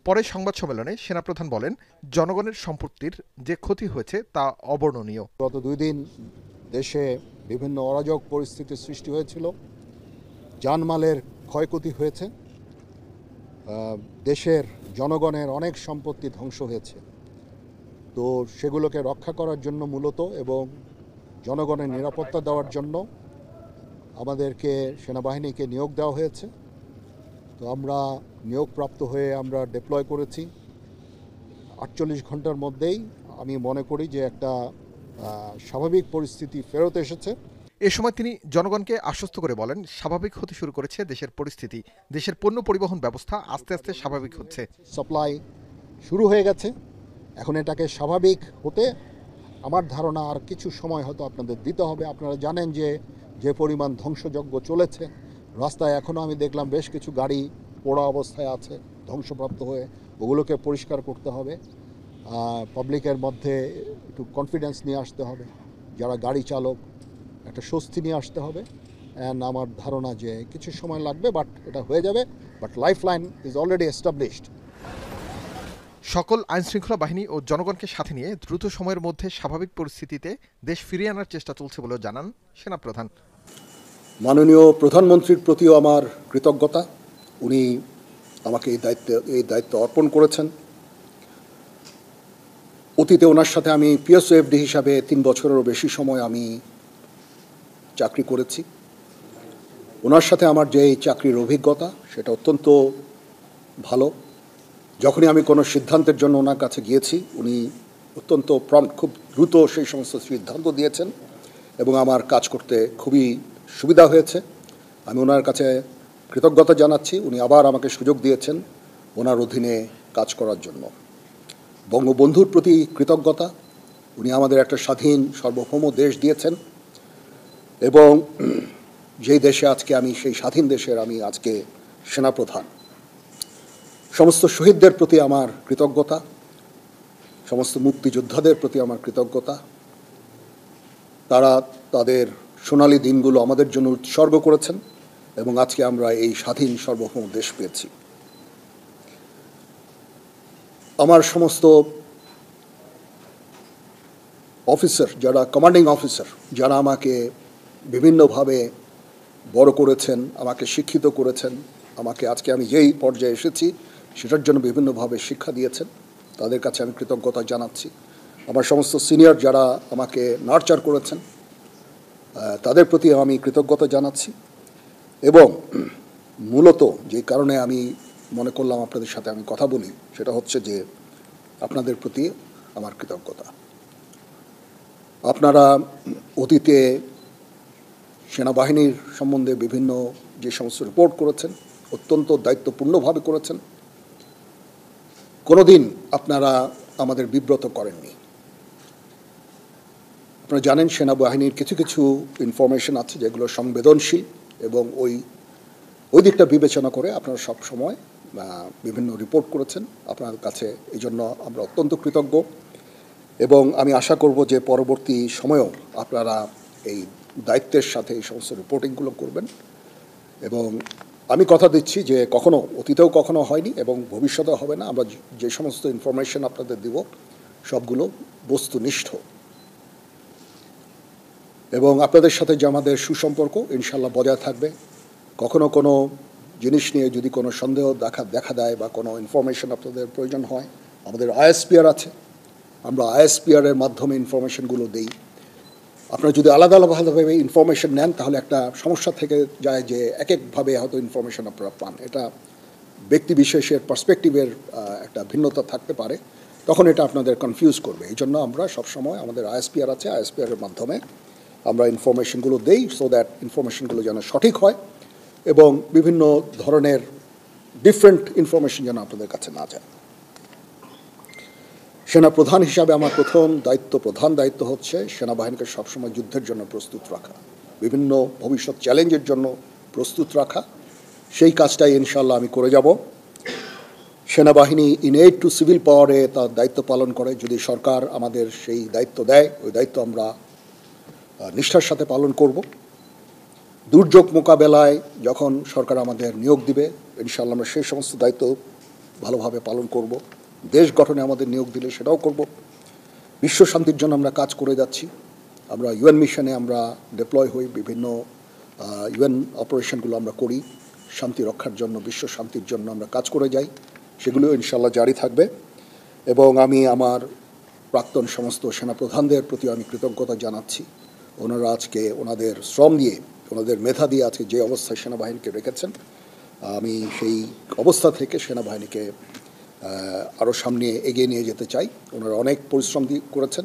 পরে সংবাদ সম্মেলনে সেনাপ্রধান বলেন, জনগণের সম্পত্তির যে ক্ষতি হয়েছে তা অবর্ণনীয়। গত 2 দিন দেশে বিভিন্ন অরাজক পরিস্থিতির সৃষ্টি হয়েছিল, জানমালের ক্ষয়ক্ষতি হয়েছে, দেশের জনগণের অনেক সম্পত্তি ধ্বংস হয়েছে। তো সেগুলোকে রক্ষা করার জন্য মূলত এবং জনগণের নিরাপত্তা দেওয়ার জন্য আমাদেরকে সেনাবাহিনীকে নিয়োগ দেওয়া হয়েছে। তো আমরা নিয়োগপ্রাপ্ত হয়ে আমরা ডিপ্লয় করেছি। 48 ঘন্টার মধ্যেই আমি মনে করি যে একটা স্বাভাবিক পরিস্থিতি ফেরত এসেছে। এ সময় তিনি জনগণকে আশ্বস্ত করে বলেন, স্বাভাবিক হতে শুরু করেছে দেশের পরিস্থিতি, দেশের পণ্য পরিবহন ব্যবস্থা আস্তে আস্তে স্বাভাবিক হচ্ছে। সাপ্লাই শুরু হয়ে গেছে, এখন এটাকে স্বাভাবিক হতে আমার ধারণা আর কিছু সময় হয়তো আপনাদের দিতে হবে। আপনারা জানেন যে পরিমাণ ধ্বংসযজ্ঞ চলেছে রাস্তায়, এখনও আমি দেখলাম বেশ কিছু গাড়ি পোড়া অবস্থায় আছে, ধ্বংসপ্রাপ্ত হয়ে, ওগুলোকে পরিষ্কার করতে হবে। পাবলিকের মধ্যে একটু কনফিডেন্স নিয়ে আসতে হবে, যারা গাড়ি চালক একটা স্বস্তি নিয়ে আসতে হবে। অ্যান্ড আমার ধারণা যে কিছু সময় লাগবে, বাট এটা হয়ে যাবে। But life line is already established. সকল আইনশৃঙ্খলা বাহিনী ও জনগণকে সাথে নিয়ে দ্রুত সময়ের মধ্যে স্বাভাবিক পরিস্থিতিতে দেশ ফিরিয়ে আনার চেষ্টা চলছে বলেও জানান সেনাপ্রধান। মাননীয় প্রধানমন্ত্রীর প্রতিও আমার কৃতজ্ঞতা। উনি আমাকে এই দায়িত্ব অর্পণ করেছেন। অতীতে ওনার সাথে আমি পিএসওএফডি হিসাবে 3 বছরেরও বেশি সময় আমি চাকরি করেছি। ওনার সাথে আমার যে চাকরির অভিজ্ঞতা সেটা অত্যন্ত ভালো। যখনই আমি কোনো সিদ্ধান্তের জন্য ওনার কাছে গিয়েছি, উনি অত্যন্ত খুব দ্রুত সেই সমস্ত সিদ্ধান্ত দিয়েছেন এবং আমার কাজ করতে খুবই সুবিধা হয়েছে। আমি ওনার কাছে কৃতজ্ঞতা জানাচ্ছি। উনি আবার আমাকে সুযোগ দিয়েছেন ওনার অধীনে কাজ করার জন্য। বঙ্গবন্ধুর প্রতি কৃতজ্ঞতা। উনি আমাদের একটা স্বাধীন সার্বভৌম দেশ দিয়েছেন এবং যেই দেশে আজকে আমি, সেই স্বাধীন দেশের আমি আজকে সেনাপ্রধান। সমস্ত শহীদদের প্রতি আমার কৃতজ্ঞতা, সমস্ত মুক্তিযোদ্ধাদের প্রতি আমার কৃতজ্ঞতা। তারা তাদের সোনালী দিনগুলো আমাদের জন্য উৎসর্গ করেছেন এবং আজকে আমরা এই স্বাধীন সার্বভৌম দেশ পেয়েছি। আমার সমস্ত অফিসার, যারা কমান্ডিং অফিসার, যারা আমাকে বিভিন্নভাবে বড় করেছেন, আমাকে শিক্ষিত করেছেন, আমাকে আজকে আমি যেই পর্যায়ে এসেছি সেটার জন্য বিভিন্নভাবে শিক্ষা দিয়েছেন, তাদের কাছে আমি কৃতজ্ঞতা জানাচ্ছি। আমার সমস্ত সিনিয়র যারা আমাকে নার্চার করেছেন, তাদের প্রতি আমি কৃতজ্ঞতা জানাচ্ছি। এবং মূলত যে কারণে আমি মনে করলাম আপনাদের সাথে আমি কথা বলি, সেটা হচ্ছে যে আপনাদের প্রতি আমার কৃতজ্ঞতা। আপনারা অতীতে সেনাবাহিনীর সম্বন্ধে বিভিন্ন যে সমস্ত রিপোর্ট করেছেন, অত্যন্ত দায়িত্বপূর্ণভাবে করেছেন। কোনোদিন আপনারা আমাদের বিব্রত করেননি। আপনারা জানেন সেনাবাহিনীর কিছু কিছু ইনফরমেশন আছে যেগুলো সংবেদনশীল এবং ওই দিকটা বিবেচনা করে আপনারা সব সময় বিভিন্ন রিপোর্ট করেছেন। আপনার কাছে এই জন্য আমরা অত্যন্ত কৃতজ্ঞ এবং আমি আশা করব যে পরবর্তী সময়েও আপনারা এই দায়িত্বের সাথে এই সমস্ত রিপোর্টিংগুলো করবেন। এবং আমি কথা দিচ্ছি যে অতীতেও কখনো হয়নি এবং ভবিষ্যতেও হবে না। আমরা যে সমস্ত ইনফরমেশন আপনাদের দিব সবগুলো বস্তুনিষ্ঠ এবং আপনাদের সাথে যে আমাদের সুসম্পর্ক ইনশাল্লাহ বজায় থাকবে। কখনো কোনো জিনিস নিয়ে যদি কোনো সন্দেহ দেখা দেয় বা কোনো ইনফরমেশন আপনাদের প্রয়োজন হয়, আমাদের আইএসপিআর আছে, আমরা আইএসপিআরের মাধ্যমে ইনফরমেশনগুলো দিই। আপনারা যদি আলাদা আলাদাভাবে ইনফরমেশন নেন তাহলে একটা সমস্যা থেকে যায় যে একভাবে হয়তো ইনফরমেশন আপনারা পান। এটা ব্যক্তি বিশেষের পার্সপেক্টিভের একটা ভিন্নতা থাকতে পারে, তখন এটা আপনাদের কনফিউজ করবে। এই জন্য আমরা সবসময় আমাদের আইএসপিআর আছে, আইএসপিআরের মাধ্যমে আমরা ইনফরমেশনগুলো দেই, সো দ্যাট ইনফরমেশনগুলো যেন সঠিক হয় এবং বিভিন্ন ধরনের ডিফারেন্ট ইনফরমেশন যেন আপনাদের কাছে না যায়। সেনাপ্রধান হিসাবে আমার প্রধান দায়িত্ব হচ্ছে সেনাবাহিনীকে সবসময় যুদ্ধের জন্য প্রস্তুত রাখা, বিভিন্ন ভবিষ্যৎ চ্যালেঞ্জের জন্য প্রস্তুত রাখা। সেই কাজটাই ইনশাল্লাহ আমি করে যাব। সেনাবাহিনী ইনএড টু সিভিল পাওয়ারে তার দায়িত্ব পালন করে। যদি সরকার আমাদের সেই দায়িত্ব দেয়, ওই দায়িত্ব আমরা নিষ্ঠার সাথে পালন করব। দুর্যোগ মোকাবেলায় যখন সরকার আমাদের নিয়োগ দিবে, ইনশাল্লাহ আমরা সেই সমস্ত দায়িত্ব ভালোভাবে পালন করব। দেশ গঠনে আমাদের নিয়োগ দিলে সেটাও করব। বিশ্ব শান্তির জন্য আমরা কাজ করে যাচ্ছি। আমরা ইউএন মিশনে আমরা ডিপ্লয় হই, বিভিন্ন ইউএন অপারেশনগুলো আমরা করি, শান্তি রক্ষার জন্য, বিশ্ব শান্তির জন্য আমরা কাজ করে যাই। সেগুলিও ইনশাল্লাহ জারি থাকবে। এবং আমি আমার প্রাক্তন সমস্ত সেনাপ্রধানদের প্রতি আমি কৃতজ্ঞতা জানাচ্ছি। ওনারা আজকে ওনাদের শ্রম দিয়ে, ওনাদের মেধা দিয়ে আজকে যে অবস্থায় সেনাবাহিনীকে রেখেছেন, আমি সেই অবস্থা থেকে সেনাবাহিনীকে আরও সামনে এগিয়ে নিয়ে যেতে চাই। ওনারা অনেক পরিশ্রম করেছেন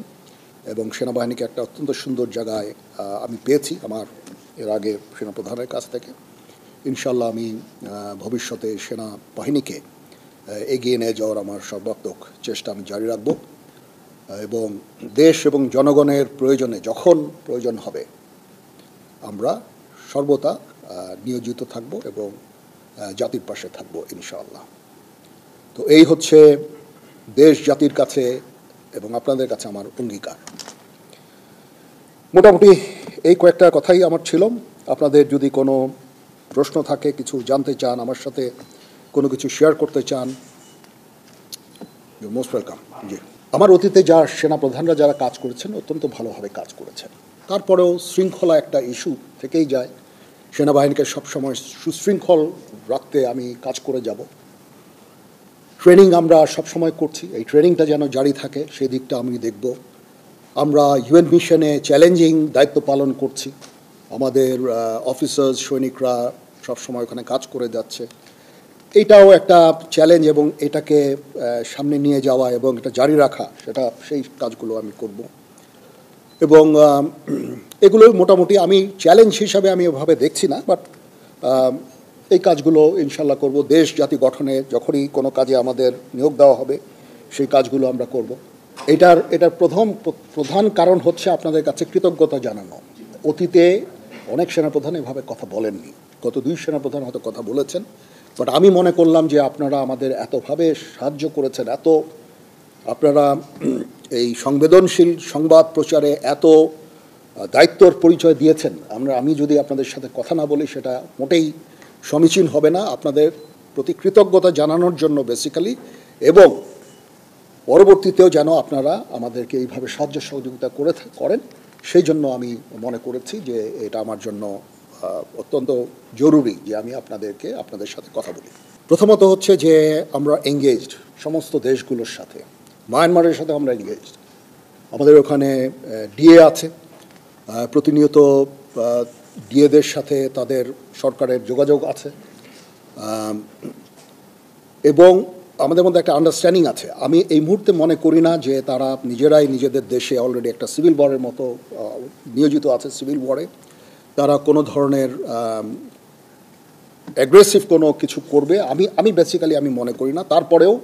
এবং সেনাবাহিনীকে একটা অত্যন্ত সুন্দর জায়গায় আমি পেয়েছি আমার এর আগে সেনাপ্রধানের কাছ থেকে। ইনশাল্লাহ আমি ভবিষ্যতে সেনাবাহিনীকে এগিয়ে নিয়ে যাওয়ার আমার সর্বাত্মক চেষ্টা আমি জারি রাখব এবং দেশ এবং জনগণের প্রয়োজনে যখন প্রয়োজন হবে আমরা সর্বদা নিয়োজিত থাকব এবং জাতির পাশে থাকব ইনশাআল্লাহ। তো এই হচ্ছে দেশ জাতির কাছে এবং আপনাদের কাছে আমার অঙ্গীকার। মোটামুটি এই কয়েকটা কথাই আমার ছিল। আপনাদের যদি কোনো প্রশ্ন থাকে, কিছু জানতে চান, আমার সাথে কোনো কিছু শেয়ার করতে চান, ইউ মোস্ট ওয়েলকাম। জি, আমার অতীতে সেনাপ্রধানরা যারা কাজ করেছেন অত্যন্ত ভালোভাবে কাজ করেছেন। তারপরেও শৃঙ্খলা একটা ইস্যু থেকেই যায়। সেনাবাহিনীকে সবসময় সুশৃঙ্খল রাখতে আমি কাজ করে যাব। ট্রেনিং আমরা সবসময় করছি, এই ট্রেনিংটা যেন জারি থাকে সেই দিকটা আমি দেখব। আমরা ইউএন মিশনে চ্যালেঞ্জিং দায়িত্ব পালন করছি। আমাদের অফিসার্স, সৈনিকরা সবসময় ওখানে কাজ করে যাচ্ছে। এটাও একটা চ্যালেঞ্জ এবং এটাকে সামনে নিয়ে যাওয়া এবং এটা জারি রাখা, সেই কাজগুলো আমি করব। এবং এগুলো মোটামুটি আমি চ্যালেঞ্জ হিসাবে আমি ওভাবে দেখছি না, বাট এই কাজগুলো ইনশাল্লাহ করব। দেশ জাতি গঠনে যখনই কোনো কাজে আমাদের নিয়োগ দেওয়া হবে সেই কাজগুলো আমরা করব। এটার প্রধান কারণ হচ্ছে আপনাদের কাছে কৃতজ্ঞতা জানানো। অতীতে অনেক সেনাপ্রধান এভাবে কথা বলেননি, গত 2 সেনাপ্রধান হয়তো কথা বলেছেন, বাট আমি মনে করলাম যে আপনারা আমাদের এতভাবে সাহায্য করেছেন, আপনারা এই সংবেদনশীল সংবাদ প্রচারে এত দায়িত্বর পরিচয় দিয়েছেন, আমি যদি আপনাদের সাথে কথা না বলি সেটা মোটেই সমীচীন হবে না। আপনাদের প্রতি কৃতজ্ঞতা জানানোর জন্য বেসিক্যালি, এবং পরবর্তীতেও যেন আপনারা আমাদেরকে এইভাবে সাহায্য সহযোগিতা করেন, সেই জন্য আমি মনে করেছি যে এটা আমার জন্য অত্যন্ত জরুরি যে আমি আপনাদের সাথে কথা বলি। প্রথমত হচ্ছে যে আমরা এঙ্গেজড সমস্ত দেশগুলোর সাথে। মায়ানমারের সাথে আমরা এঙ্গেজড। আমাদের ওখানে ডিএ আছে, প্রতিনিয়ত ডিএদের সাথে তাদের সরকারের যোগাযোগ আছে এবং আমাদের মধ্যে একটা আন্ডারস্ট্যান্ডিং আছে। আমি এই মুহূর্তে মনে করি না যে তারা নিজেরাই নিজেদের দেশে অলরেডি একটা সিভিল ওয়ারের মতো নিয়োজিত আছে। সিভিল ওয়ারে তারা কোনো ধরনের অ্যাগ্রেসিভ কোনো কিছু করবে আমি বেসিক্যালি আমি মনে করি না। তারপরেও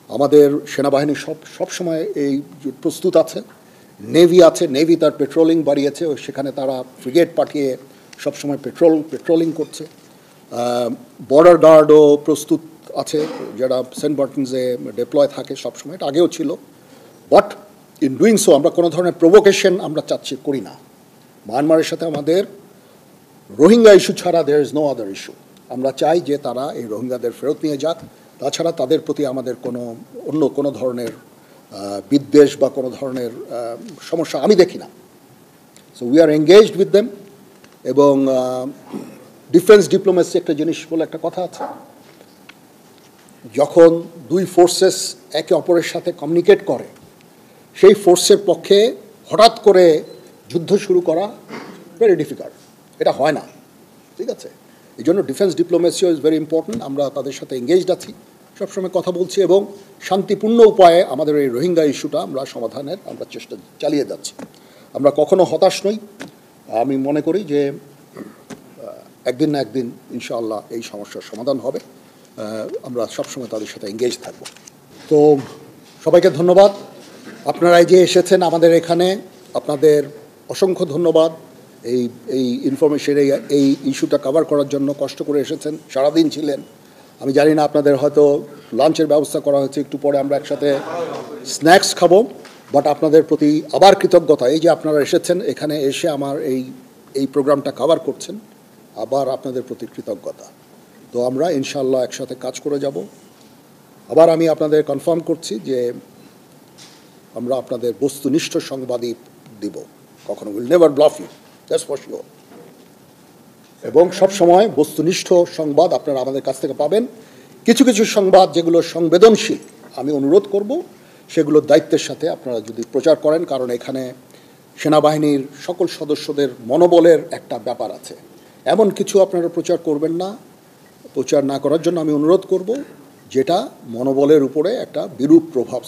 আমাদের সেনাবাহিনী সবসময় এই প্রস্তুত আছে। নেভি আছে, নেভি তার পেট্রোলিং বাড়িয়েছে, সেখানে তারা ফ্রিগেট পাঠিয়ে সবসময় পেট্রোলিং করছে। বর্ডার গার্ডও প্রস্তুত আছে, যারা সেন্ট মার্টিনসে ডিপ্লয় থাকে সবসময়, এটা আগেও ছিল। বাট ইন ডুইং সো আমরা কোনো ধরনের প্রভোকেশন আমরা করি না। মায়ানমারের সাথে আমাদের রোহিঙ্গা ইস্যু ছাড়া there is no other issue. আমরা চাই যে তারা এই রোহিঙ্গাদের ফেরত নিয়ে যাক, তাছাড়া তাদের প্রতি আমাদের অন্য কোনো ধরনের বিদ্বেষ বা কোনো ধরনের সমস্যা আমি দেখি না। So we are engaged with them. এবং ডিফেন্স ডিপ্লোমেসি একটা জিনিস বলে একটা কথা আছে, যখন 2 ফোর্সেস একে অপরের সাথে কমিউনিকেট করে, সেই ফোর্সের পক্ষে হঠাৎ করে যুদ্ধ শুরু করা ভেরি ডিফিকাল্ট, এটা হয় না, ঠিক আছে? এই জন্য ডিফেন্স ডিপ্লোমেসিও ইজ ভেরি ইম্পর্ট্যান্ট। আমরা তাদের সাথে এঙ্গেজড আছি, সবসময় কথা বলছি এবং শান্তিপূর্ণ উপায়ে আমাদের এই রোহিঙ্গা ইস্যুটা আমরা সমাধানের চেষ্টা চালিয়ে যাচ্ছি। আমরা কখনো হতাশ নই। আমি মনে করি যে একদিন না একদিন ইনশাআল্লাহ এই সমস্যার সমাধান হবে। আমরা সবসময় তাদের সাথে এঙ্গেজ থাকব। তো সবাইকে ধন্যবাদ। আপনারা যে এসেছেন আমাদের এখানে, আপনাদের অসংখ্য ধন্যবাদ। এই ইনফরমেশন, এই ইস্যুটা কভার করার জন্য কষ্ট করে এসেছেন, সারাদিন ছিলেন। আমি জানি না আপনাদের হয়তো লাঞ্চের ব্যবস্থা করা হয়েছে, একটু পরে আমরা একসাথে স্ন্যাক্স খাবো, বাট আপনাদের প্রতি আবার কৃতজ্ঞতা। এই যে আপনারা এসেছেন, এখানে এসে আমার এই প্রোগ্রামটা কভার করছেন, আবার আপনাদের প্রতি কৃতজ্ঞতা। তো আমরা ইনশাআল্লাহ একসাথে কাজ করে যাব। আবার আমি আপনাদের কনফার্ম করছি যে আমরা আপনাদের বস্তুনিষ্ঠ সংবাদই দিব, কখনো will never bluff you, that's for sure. এবং সবসময় বস্তুনিষ্ঠ সংবাদ আপনারা আমাদের কাছ থেকে পাবেন। কিছু কিছু সংবাদ যেগুলো সংবেদনশীল, আমি অনুরোধ করব সেগুলো দায়িত্বের সাথে আপনারা যদি প্রচার করেন, কারণ এখানে সেনাবাহিনীর সকল সদস্যদের মনোবলের একটা ব্যাপার আছে। এমন কিছু আপনারা প্রচার করবেন না, প্রচার না করার জন্য আমি অনুরোধ করব যেটা মনোবলের উপরে একটা বিরূপ প্রভাব